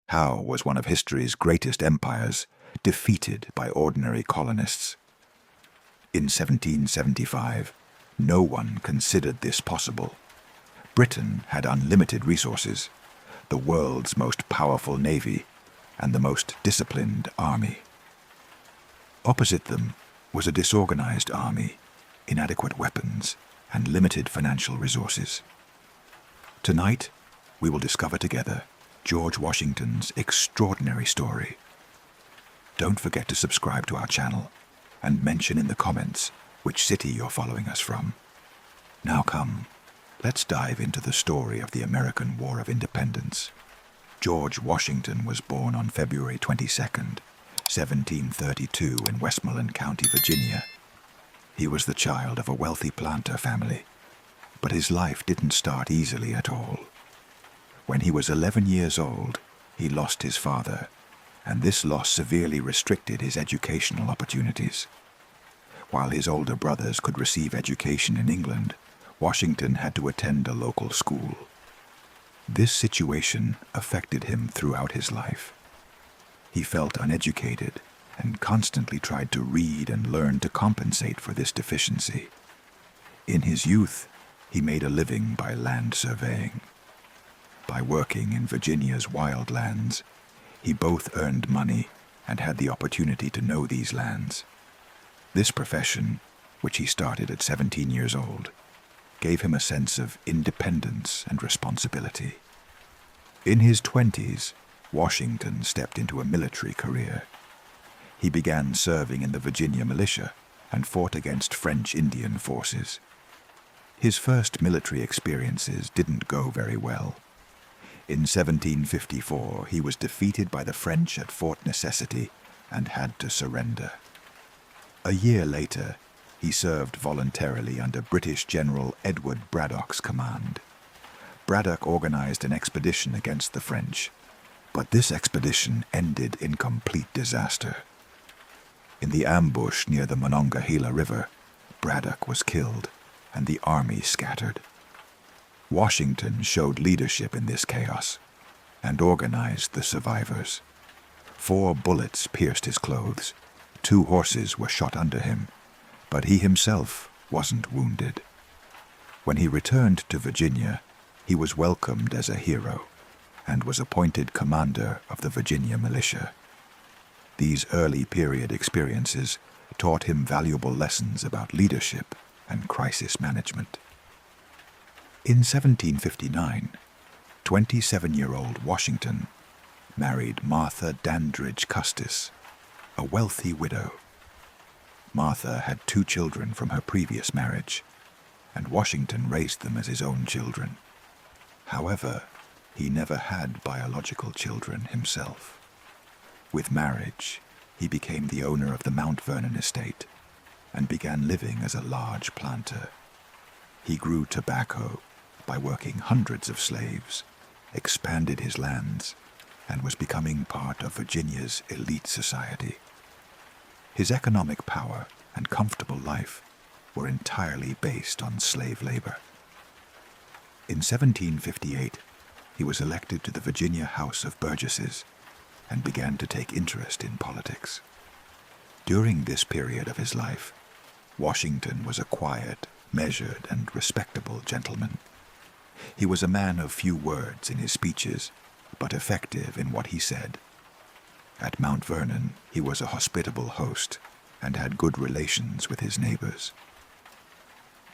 How was one of history's greatest empires defeated by ordinary colonists? In 1775, no one considered this possible. Britain had unlimited resources, the world's most powerful navy, and the most disciplined army. Opposite them was a disorganized army, inadequate weapons, and limited financial resources. Tonight, we will discover together George Washington's extraordinary story. Don't forget to subscribe to our channel and mention in the comments which city you're following us from. Now come, let's dive into the story of the American War of Independence. George Washington was born on February 22nd, 1732 in Westmoreland County, Virginia. He was the child of a wealthy planter family, but his life didn't start easily at all. When he was 11 years old, he lost his father, and this loss severely restricted his educational opportunities. While his older brothers could receive education in England, Washington had to attend a local school. This situation affected him throughout his life. He felt uneducated and constantly tried to read and learn to compensate for this deficiency. In his youth, he made a living by land surveying. By working in Virginia's wild lands, he both earned money and had the opportunity to know these lands. This profession, which he started at 17 years old, gave him a sense of independence and responsibility. In his 20s, Washington stepped into a military career. He began serving in the Virginia militia and fought against French Indian forces. His first military experiences didn't go very well. In 1754, he was defeated by the French at Fort Necessity and had to surrender. A year later, he served voluntarily under British General Edward Braddock's command. Braddock organized an expedition against the French, but this expedition ended in complete disaster. In the ambush near the Monongahela River, Braddock was killed and the army scattered. Washington showed leadership in this chaos and organized the survivors. 4 bullets pierced his clothes, 2 horses were shot under him, but he himself wasn't wounded. When he returned to Virginia, he was welcomed as a hero and was appointed commander of the Virginia militia. These early period experiences taught him valuable lessons about leadership and crisis management. In 1759, 27-year-old Washington married Martha Dandridge Custis, a wealthy widow. Martha had 2 children from her previous marriage, and Washington raised them as his own children. However, he never had biological children himself. With marriage, he became the owner of the Mount Vernon estate and began living as a large planter. He grew tobacco by working hundreds of slaves, expanded his lands, and was becoming part of Virginia's elite society. His economic power and comfortable life were entirely based on slave labor. In 1758, he was elected to the Virginia House of Burgesses and began to take interest in politics. During this period of his life, Washington was a quiet, measured, and respectable gentleman. He was a man of few words in his speeches, but effective in what he said. At Mount Vernon, he was a hospitable host and had good relations with his neighbors.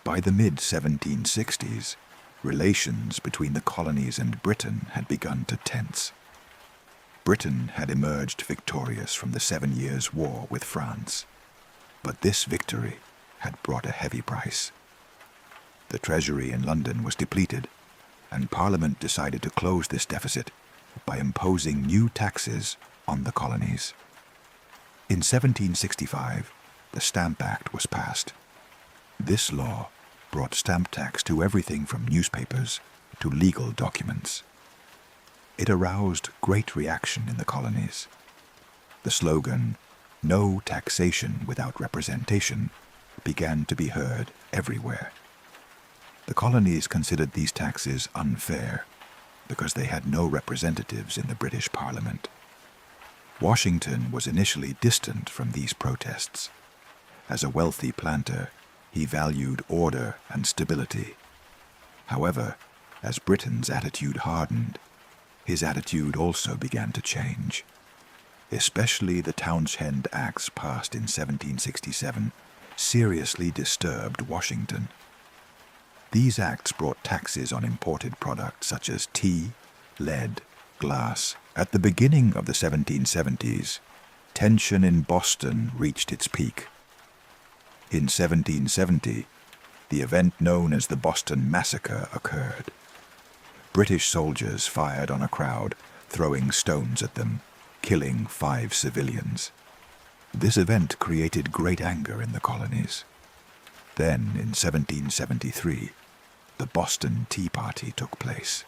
By the mid-1760s, relations between the colonies and Britain had begun to tense. Britain had emerged victorious from the 7 Years' War with France, but this victory had brought a heavy price. The treasury in London was depleted, and Parliament decided to close this deficit by imposing new taxes on the colonies. In 1765, the Stamp Act was passed. This law brought stamp tax to everything from newspapers to legal documents. It aroused great reaction in the colonies. The slogan, "No taxation without representation," began to be heard everywhere. The colonies considered these taxes unfair because they had no representatives in the British Parliament. Washington was initially distant from these protests. As a wealthy planter, he valued order and stability. However, as Britain's attitude hardened, his attitude also began to change. Especially the Townshend Acts passed in 1767 seriously disturbed Washington. These acts brought taxes on imported products such as tea, lead, glass. At the beginning of the 1770s, tension in Boston reached its peak. In 1770, the event known as the Boston Massacre occurred. British soldiers fired on a crowd, throwing stones at them, killing 5 civilians. This event created great anger in the colonies. Then, in 1773, the Boston Tea Party took place.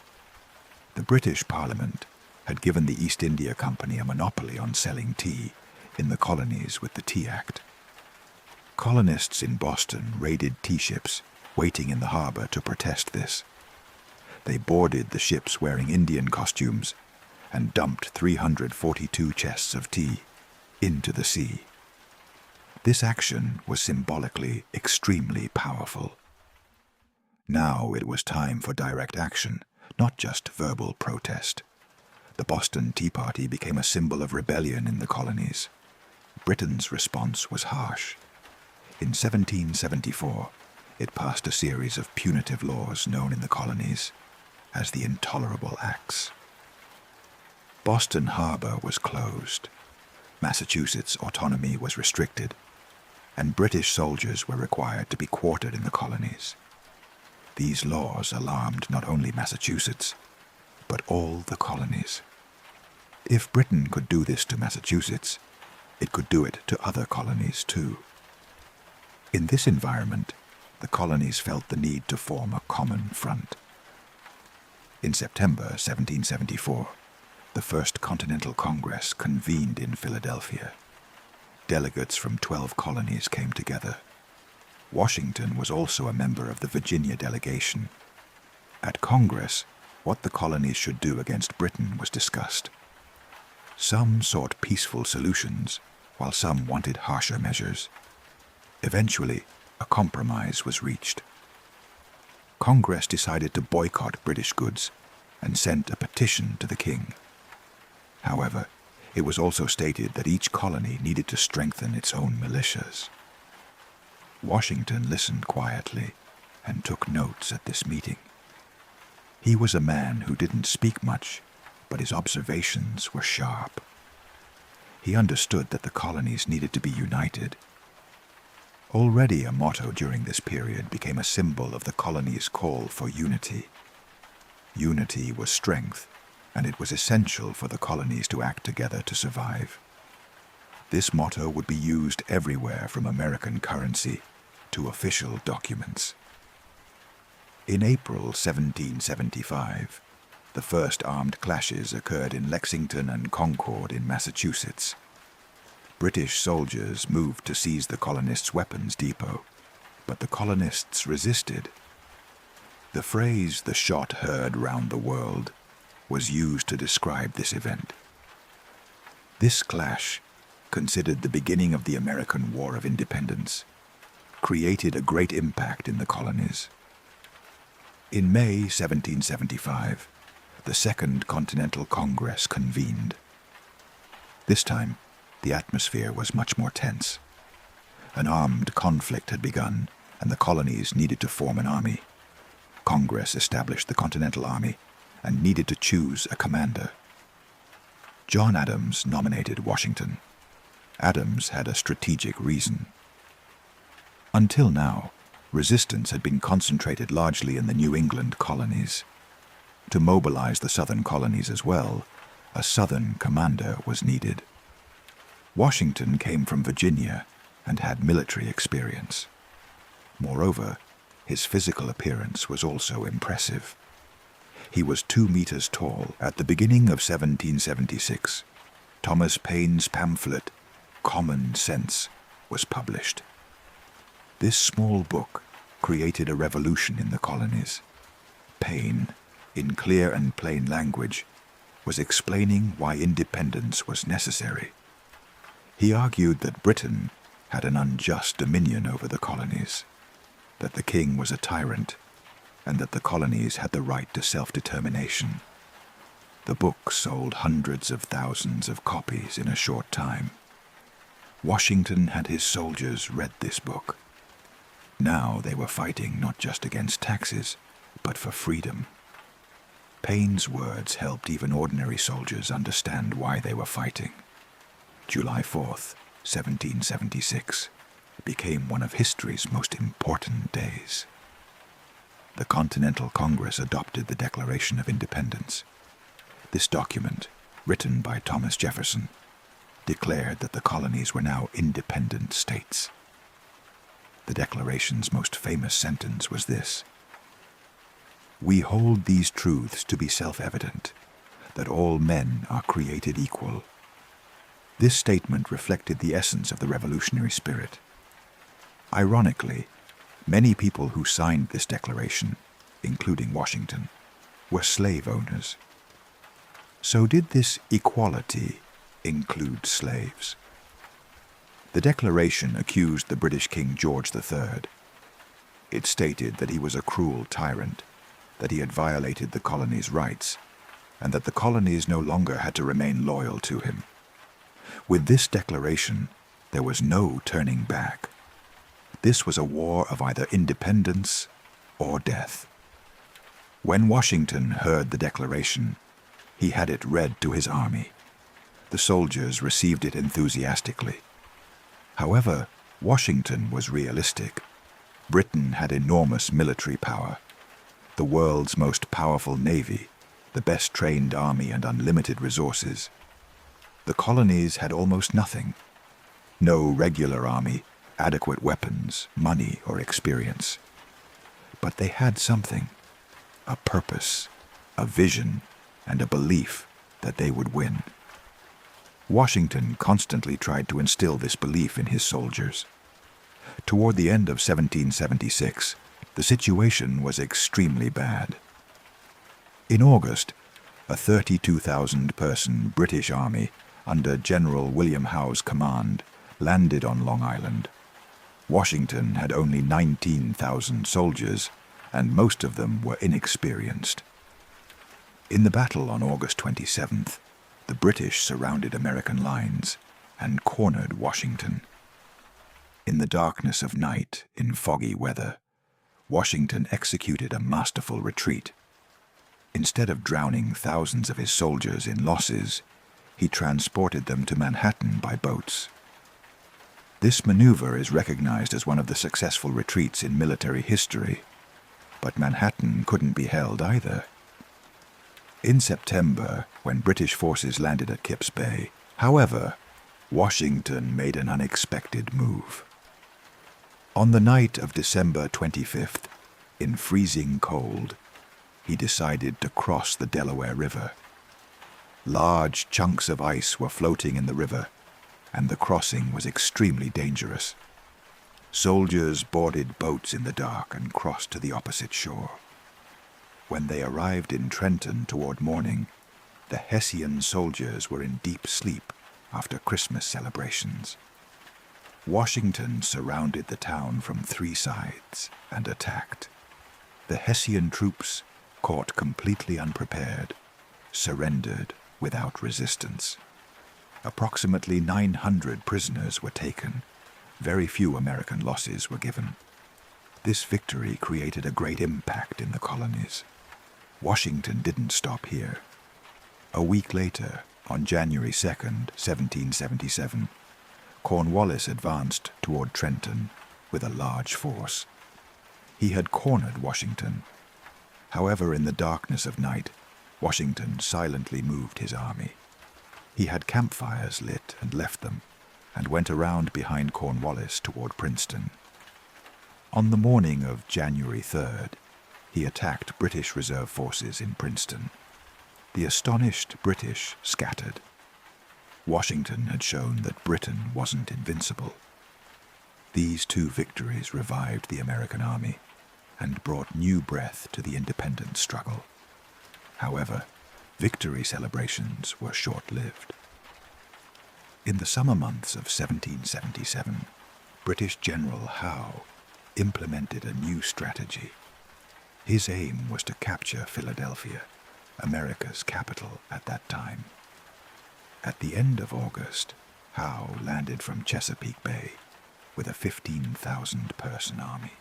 The British Parliament had given the East India Company a monopoly on selling tea in the colonies with the Tea Act. Colonists in Boston raided tea ships waiting in the harbor to protest this. They boarded the ships wearing Indian costumes and dumped 342 chests of tea into the sea. This action was symbolically extremely powerful. Now it was time for direct action, not just verbal protest. The Boston Tea Party became a symbol of rebellion in the colonies. Britain's response was harsh. In 1774, it passed a series of punitive laws known in the colonies as the Intolerable Acts. Boston Harbor was closed. Massachusetts' autonomy was restricted, and British soldiers were required to be quartered in the colonies. These laws alarmed not only Massachusetts, but all the colonies. If Britain could do this to Massachusetts, it could do it to other colonies too. In this environment, the colonies felt the need to form a common front. In September 1774, the First Continental Congress convened in Philadelphia. Delegates from 12 colonies came together. Washington was also a member of the Virginia delegation. At Congress, what the colonies should do against Britain was discussed. Some sought peaceful solutions, while some wanted harsher measures. Eventually, a compromise was reached. Congress decided to boycott British goods and sent a petition to the king. However, it was also stated that each colony needed to strengthen its own militias. Washington listened quietly and took notes at this meeting. He was a man who didn't speak much, but his observations were sharp. He understood that the colonies needed to be united. Already a motto during this period became a symbol of the colonies' call for unity. Unity was strength, and it was essential for the colonies to act together to survive. This motto would be used everywhere from American currency to official documents. In April 1775, the first armed clashes occurred in Lexington and Concord in Massachusetts. British soldiers moved to seize the colonists' weapons depot, but the colonists resisted. The phrase "the shot heard round the world" was used to describe this event. This clash, considered the beginning of the American War of Independence, created a great impact in the colonies. In May 1775, the Second Continental Congress convened. This time, the atmosphere was much more tense. An armed conflict had begun, and the colonies needed to form an army. Congress established the Continental Army and needed to choose a commander. John Adams nominated Washington. Adams had a strategic reason. Until now, resistance had been concentrated largely in the New England colonies. To mobilize the southern colonies as well, a southern commander was needed. Washington came from Virginia and had military experience. Moreover, his physical appearance was also impressive. He was 2 meters tall. At the beginning of 1776, Thomas Paine's pamphlet, Common Sense, was published. This small book created a revolution in the colonies. Paine, in clear and plain language, was explaining why independence was necessary. He argued that Britain had an unjust dominion over the colonies, that the king was a tyrant, and that the colonies had the right to self-determination. The book sold hundreds of thousands of copies in a short time. Washington and his soldiers read this book. Now they were fighting not just against taxes, but for freedom. Paine's words helped even ordinary soldiers understand why they were fighting. July 4th, 1776, became one of history's most important days. The Continental Congress adopted the Declaration of Independence. This document, written by Thomas Jefferson, declared that the colonies were now independent states. The Declaration's most famous sentence was this: "We hold these truths to be self-evident, that all men are created equal." This statement reflected the essence of the revolutionary spirit. Ironically, many people who signed this declaration, including Washington, were slave owners. So did this equality include slaves? The Declaration accused the British King George III. It stated that he was a cruel tyrant, that he had violated the colonies' rights, and that the colonies no longer had to remain loyal to him. With this declaration, there was no turning back. This was a war of either independence or death. When Washington heard the declaration, he had it read to his army. The soldiers received it enthusiastically. However, Washington was realistic. Britain had enormous military power, the world's most powerful navy, the best trained army, and unlimited resources. The colonies had almost nothing. No regular army, adequate weapons, money, or experience. But they had something: a purpose, a vision, and a belief that they would win. Washington constantly tried to instill this belief in his soldiers. Toward the end of 1776, the situation was extremely bad. In August, a 32,000-person British army under General William Howe's command landed on Long Island. Washington had only 19,000 soldiers, and most of them were inexperienced. In the battle on August 27th, the British surrounded American lines and cornered Washington. In the darkness of night, in foggy weather, Washington executed a masterful retreat. Instead of drowning thousands of his soldiers in losses, he transported them to Manhattan by boats. This maneuver is recognized as one of the successful retreats in military history, but Manhattan couldn't be held either. In September, when British forces landed at Kips Bay, however, Washington made an unexpected move. On the night of December 25th, in freezing cold, he decided to cross the Delaware River. Large chunks of ice were floating in the river, and the crossing was extremely dangerous. Soldiers boarded boats in the dark and crossed to the opposite shore. When they arrived in Trenton toward morning, the Hessian soldiers were in deep sleep after Christmas celebrations. Washington surrounded the town from 3 sides and attacked. The Hessian troops, caught completely unprepared, surrendered without resistance. Approximately 900 prisoners were taken. Very few American losses were given. This victory created a great impact in the colonies. Washington didn't stop here. A week later, on January 2nd, 1777, Cornwallis advanced toward Trenton with a large force. He had cornered Washington. However, in the darkness of night, Washington silently moved his army. He had campfires lit and left them, and went around behind Cornwallis toward Princeton. On the morning of January 3rd, he attacked British reserve forces in Princeton. The astonished British scattered. Washington had shown that Britain wasn't invincible. These 2 victories revived the American army and brought new breath to the independence struggle. However, victory celebrations were short-lived. In the summer months of 1777, British General Howe implemented a new strategy. His aim was to capture Philadelphia, America's capital at that time. At the end of August, Howe landed from Chesapeake Bay with a 15,000-person army.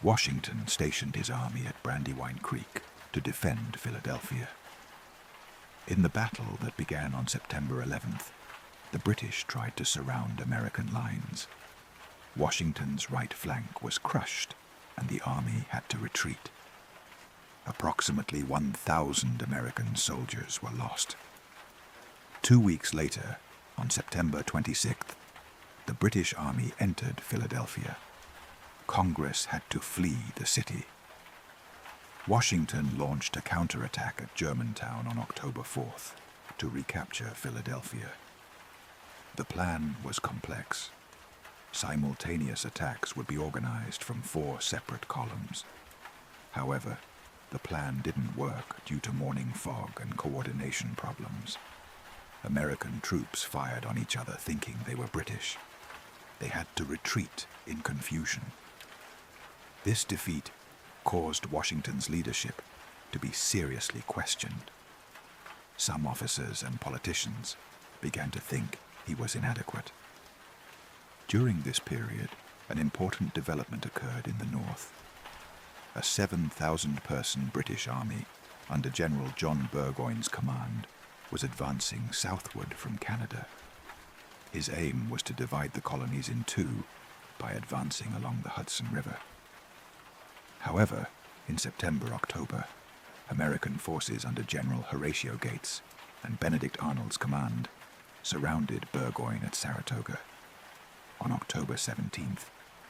Washington stationed his army at Brandywine Creek to defend Philadelphia. In the battle that began on September 11th, the British tried to surround American lines. Washington's right flank was crushed, and the army had to retreat. Approximately 1,000 American soldiers were lost. 2 weeks later, on September 26th, the British army entered Philadelphia. Congress had to flee the city. Washington launched a counterattack at Germantown on October 4th to recapture Philadelphia. The plan was complex. Simultaneous attacks would be organized from 4 separate columns. However, the plan didn't work due to morning fog and coordination problems. American troops fired on each other thinking they were British. They had to retreat in confusion. This defeat caused Washington's leadership to be seriously questioned. Some officers and politicians began to think he was inadequate. During this period, an important development occurred in the north. A 7,000-person British army under General John Burgoyne's command was advancing southward from Canada. His aim was to divide the colonies in two by advancing along the Hudson River. However, in September-October, American forces under General Horatio Gates and Benedict Arnold's command surrounded Burgoyne at Saratoga. On October 17th,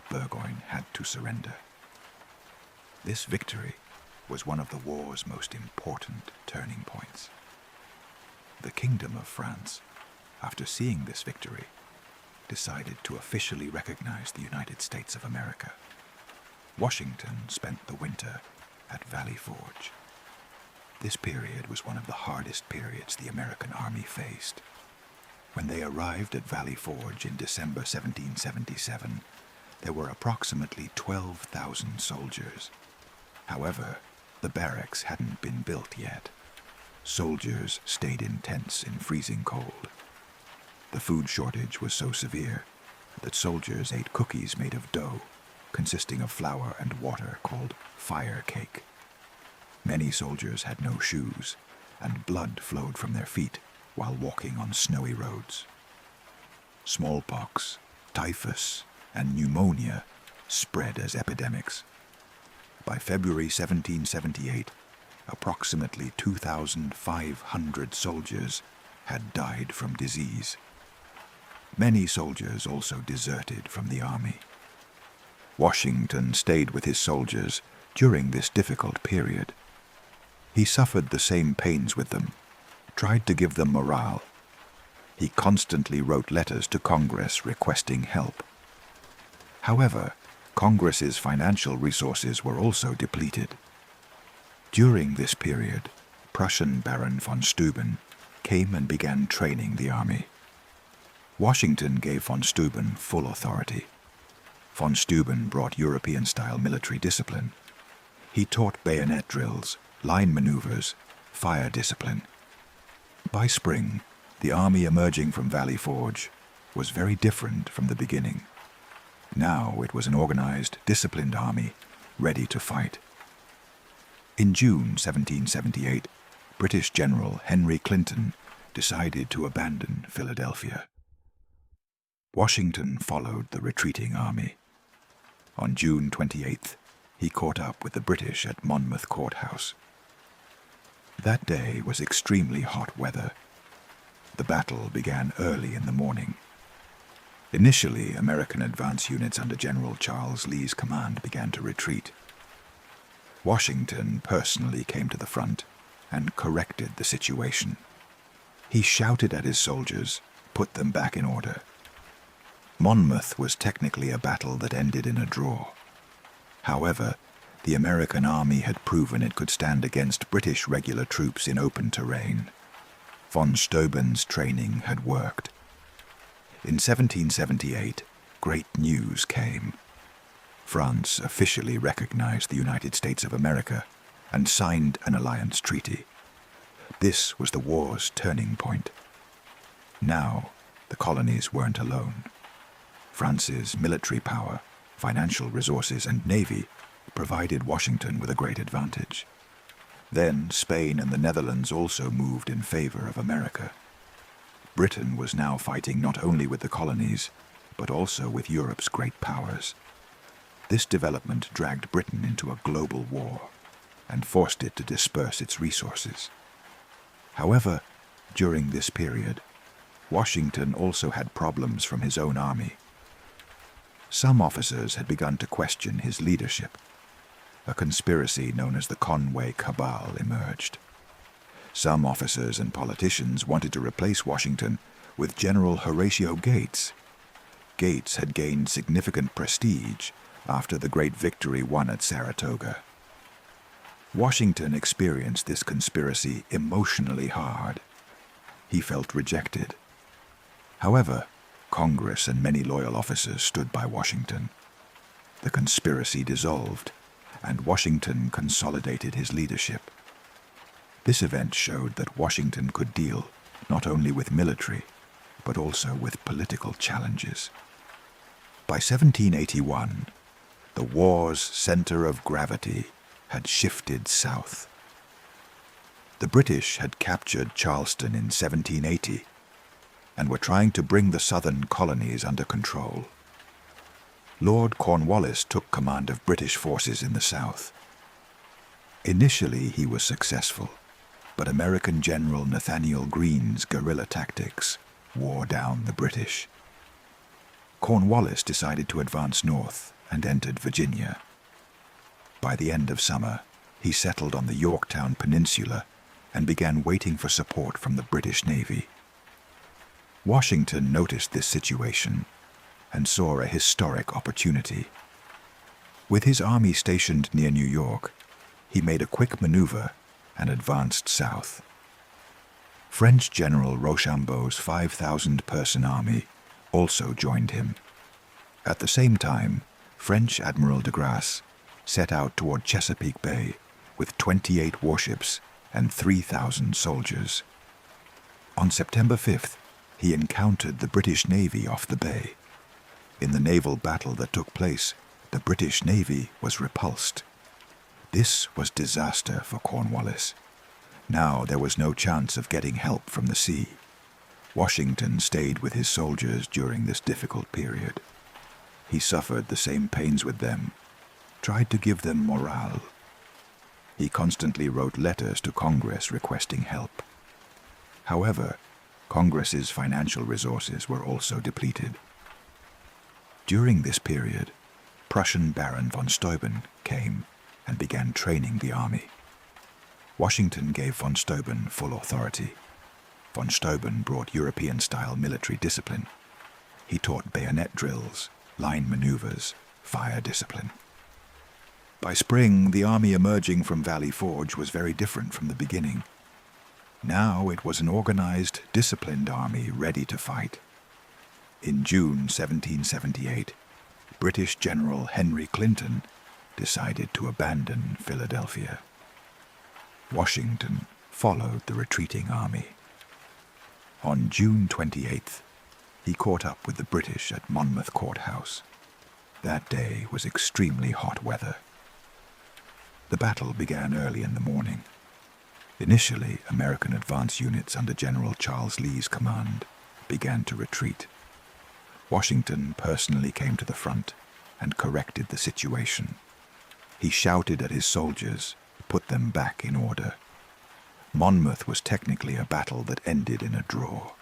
Burgoyne had to surrender. This victory was one of the war's most important turning points. The Kingdom of France, after seeing this victory, decided to officially recognize the United States of America. Washington spent the winter at Valley Forge. This period was one of the hardest periods the American army faced. When they arrived at Valley Forge in December 1777, there were approximately 12,000 soldiers. However, the barracks hadn't been built yet. Soldiers stayed in tents in freezing cold. The food shortage was so severe that soldiers ate cookies made of dough, consisting of flour and water, called fire cake. Many soldiers had no shoes, and blood flowed from their feet while walking on snowy roads. Smallpox, typhus, and pneumonia spread as epidemics. By February 1778, approximately 2,500 soldiers had died from disease. Many soldiers also deserted from the army. Washington stayed with his soldiers during this difficult period. He suffered the same pains with them, tried to give them morale. He constantly wrote letters to Congress requesting help. However, Congress's financial resources were also depleted. During this period, Prussian Baron von Steuben came and began training the army. Washington gave von Steuben full authority. Von Steuben brought European-style military discipline. He taught bayonet drills, line maneuvers, fire discipline. By spring, the army emerging from Valley Forge was very different from the beginning. Now it was an organized, disciplined army, ready to fight. In June 1778, British General Henry Clinton decided to abandon Philadelphia. Washington followed the retreating army. On June 28th, he caught up with the British at Monmouth Courthouse. That day was extremely hot weather. The battle began early in the morning. Initially, American advance units under General Charles Lee's command began to retreat. Washington personally came to the front and corrected the situation. He shouted at his soldiers, put them back in order. Monmouth was technically a battle that ended in a draw. However, The American army had proven it could stand against British regular troops in open terrain. Von Steuben's training had worked. In 1778, great news came. France officially recognized the United States of America and signed an alliance treaty. This was the war's turning point. Now, the colonies weren't alone. France's military power, financial resources, and navy provided Washington with a great advantage. Then Spain and the Netherlands also moved in favor of America. Britain was now fighting not only with the colonies, but also with Europe's great powers. This development dragged Britain into a global war and forced it to disperse its resources. However, during this period, Washington also had problems from his own army. Some officers had begun to question his leadership. A conspiracy known as the Conway Cabal emerged. Some officers and politicians wanted to replace Washington with General Horatio Gates. Gates had gained significant prestige after the great victory won at Saratoga. Washington experienced this conspiracy emotionally hard. He felt rejected. However, Congress and many loyal officers stood by Washington. The conspiracy dissolved, and Washington consolidated his leadership. This event showed that Washington could deal not only with military, but also with political challenges. By 1781, the war's center of gravity had shifted south. The British had captured Charleston in 1780 and were trying to bring the southern colonies under control. Lord Cornwallis took command of British forces in the south. Initially, he was successful, but American General Nathaniel Greene's guerrilla tactics wore down the British. Cornwallis decided to advance north and entered Virginia. By the end of summer, he settled on the Yorktown Peninsula and began waiting for support from the British Navy. Washington noticed this situation and saw a historic opportunity. With his army stationed near New York, he made a quick maneuver and advanced south. French General Rochambeau's 5,000-person army also joined him. At the same time, French Admiral de Grasse set out toward Chesapeake Bay with 28 warships and 3,000 soldiers. On September 5th, he encountered the British Navy off the bay. In the naval battle that took place, the British Navy was repulsed. This was disaster for Cornwallis. Now there was no chance of getting help from the sea. Washington stayed with his soldiers during this difficult period. He suffered the same pains with them, tried to give them morale. He constantly wrote letters to Congress requesting help. However, Congress's financial resources were also depleted. During this period, Prussian Baron von Steuben came and began training the army. Washington gave von Steuben full authority. Von Steuben brought European-style military discipline. He taught bayonet drills, line maneuvers, fire discipline. By spring, the army emerging from Valley Forge was very different from the beginning. Now it was an organized, disciplined army ready to fight. In June 1778, British General Henry Clinton decided to abandon Philadelphia. Washington followed the retreating army. On June 28th, he caught up with the British at Monmouth Courthouse. That day was extremely hot weather. The battle began early in the morning. Initially, American advance units under General Charles Lee's command began to retreat. Washington personally came to the front and corrected the situation. He shouted at his soldiers, put them back in order. Monmouth was technically a battle that ended in a draw.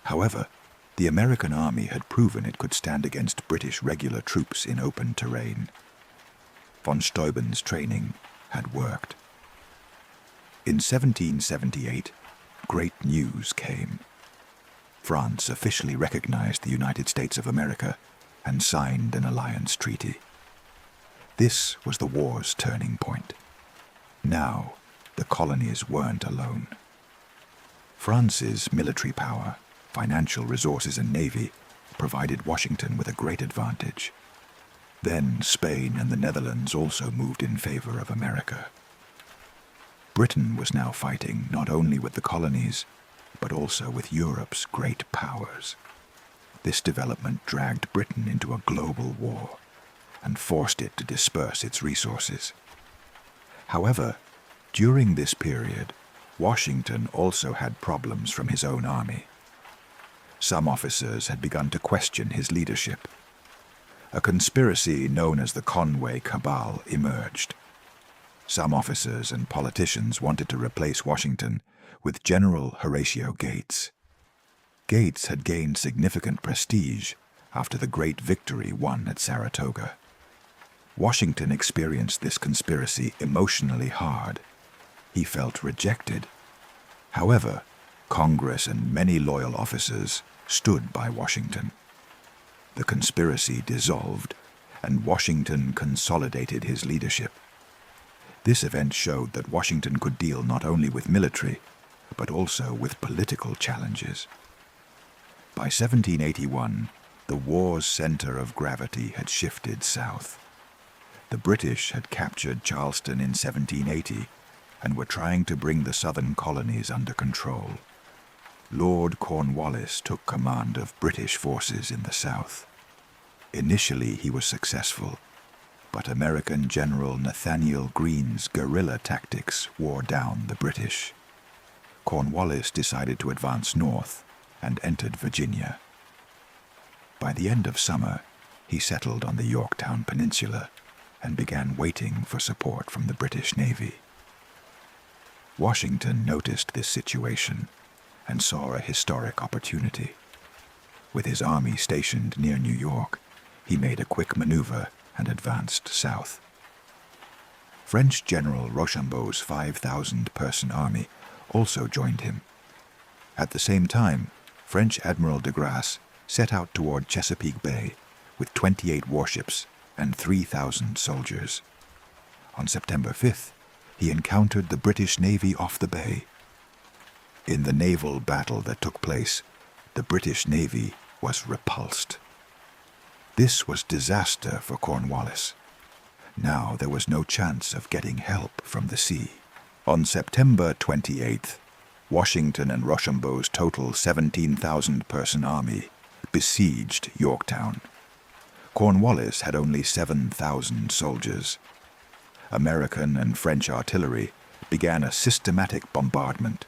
However, the American army had proven it could stand against British regular troops in open terrain. Von Steuben's training had worked. In 1778, great news came. France officially recognized the United States of America and signed an alliance treaty. This was the war's turning point. Now, the colonies weren't alone. France's military power, financial resources and navy provided Washington with a great advantage. Then Spain and the Netherlands also moved in favor of America. Britain was now fighting not only with the colonies, but also with Europe's great powers. This development dragged Britain into a global war and forced it to disperse its resources. However, during this period, Washington also had problems from his own army. Some officers had begun to question his leadership. A conspiracy known as the Conway Cabal emerged. Some officers and politicians wanted to replace Washington with General Horatio Gates. Gates had gained significant prestige after the great victory won at Saratoga. Washington experienced this conspiracy emotionally hard. He felt rejected. However, Congress and many loyal officers stood by Washington. The conspiracy dissolved, and Washington consolidated his leadership. This event showed that Washington could deal not only with military, but also with political challenges. By 1781, the war's center of gravity had shifted south. The British had captured Charleston in 1780 and were trying to bring the southern colonies under control. Lord Cornwallis took command of British forces in the south. Initially, he was successful, but American General Nathaniel Greene's guerrilla tactics wore down the British. Cornwallis decided to advance north and entered Virginia. By the end of summer, he settled on the Yorktown Peninsula and began waiting for support from the British Navy. Washington noticed this situation and saw a historic opportunity. With his army stationed near New York, he made a quick maneuver and advanced south. French General Rochambeau's 5,000-person army also joined him. At the same time, French Admiral de Grasse set out toward Chesapeake Bay with 28 warships and 3,000 soldiers. On September 5th, he encountered the British Navy off the bay. In the naval battle that took place, the British Navy was repulsed. This was disaster for Cornwallis. Now there was no chance of getting help from the sea. On September 28th, Washington and Rochambeau's total 17,000-person army besieged Yorktown. Cornwallis had only 7,000 soldiers. American and French artillery began a systematic bombardment.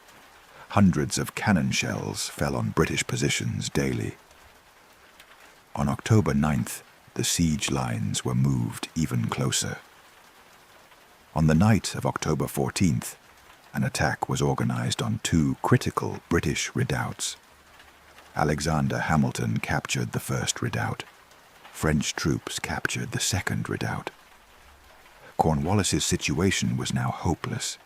Hundreds of cannon shells fell on British positions daily. On October 9th, the siege lines were moved even closer. On the night of October 14th, an attack was organized on two critical British redoubts. Alexander Hamilton captured the first redoubt. French troops captured the second redoubt. Cornwallis's situation was now hopeless.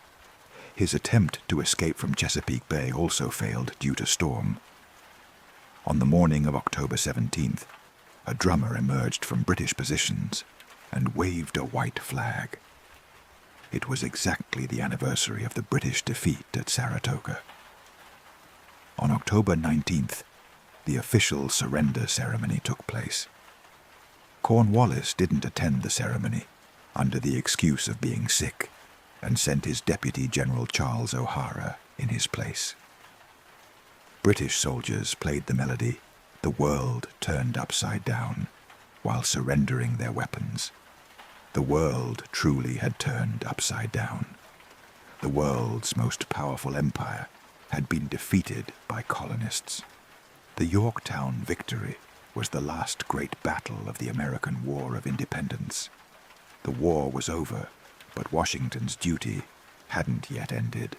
His attempt to escape from Chesapeake Bay also failed due to storm. On the morning of October 17th, a drummer emerged from British positions and waved a white flag. It was exactly the anniversary of the British defeat at Saratoga. On October 19th, the official surrender ceremony took place. Cornwallis didn't attend the ceremony under the excuse of being sick and sent his Deputy General Charles O'Hara in his place. British soldiers played the melody, "The World Turned Upside Down," while surrendering their weapons. The world truly had turned upside down. The world's most powerful empire had been defeated by colonists. The Yorktown victory was the last great battle of the American War of Independence. The war was over, but Washington's duty hadn't yet ended.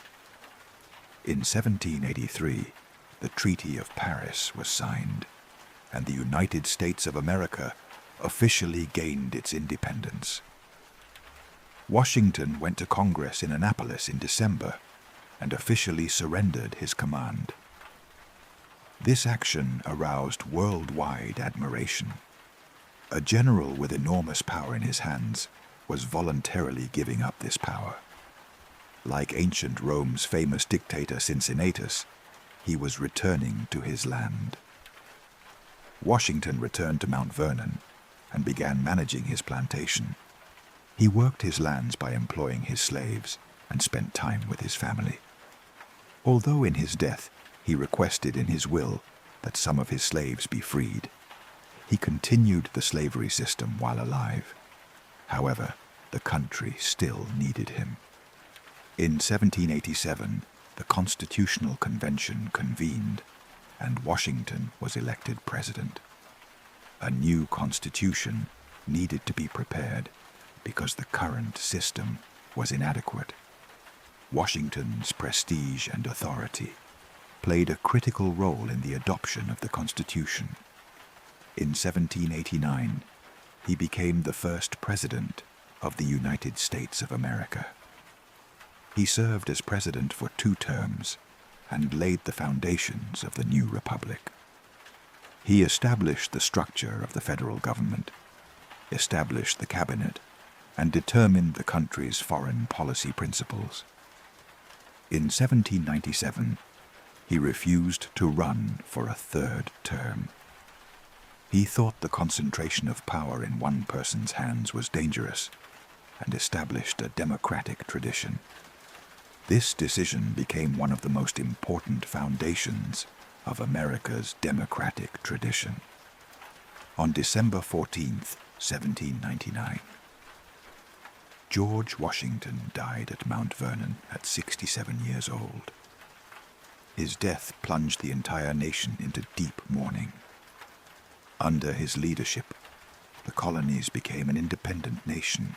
In 1783, the Treaty of Paris was signed, and the United States of America officially gained its independence. Washington went to Congress in Annapolis in December and officially surrendered his command. This action aroused worldwide admiration. A general with enormous power in his hands was voluntarily giving up this power. Like ancient Rome's famous dictator Cincinnatus, he was returning to his land. Washington returned to Mount Vernon and began managing his plantation. He worked his lands by employing his slaves and spent time with his family. Although in his death he requested in his will that some of his slaves be freed, he continued the slavery system while alive. However, the country still needed him. In 1787, the Constitutional Convention convened, and Washington was elected president. A new constitution needed to be prepared because the current system was inadequate. Washington's prestige and authority played a critical role in the adoption of the Constitution. In 1789, he became the first president of the United States of America. He served as president for 2 terms and laid the foundations of the new republic. He established the structure of the federal government, established the cabinet, and determined the country's foreign policy principles. In 1797, he refused to run for a 3rd term. He thought the concentration of power in one person's hands was dangerous and established a democratic tradition. This decision became one of the most important foundations of America's democratic tradition. On December 14, 1799, George Washington died at Mount Vernon at 67 years old. His death plunged the entire nation into deep mourning. Under his leadership, the colonies became an independent nation,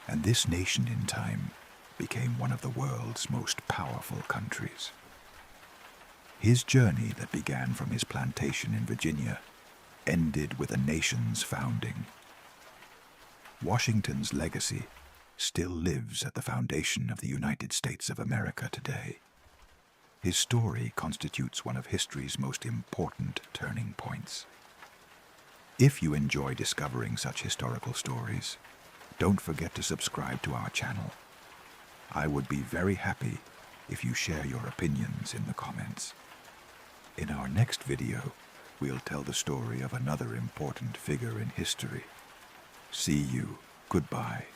and this nation in time became one of the world's most powerful countries. His journey that began from his plantation in Virginia ended with a nation's founding. Washington's legacy still lives at the foundation of the United States of America today. His story constitutes one of history's most important turning points. If you enjoy discovering such historical stories, don't forget to subscribe to our channel. I would be very happy if you share your opinions in the comments. In our next video, we'll tell the story of another important figure in history. See you. Goodbye.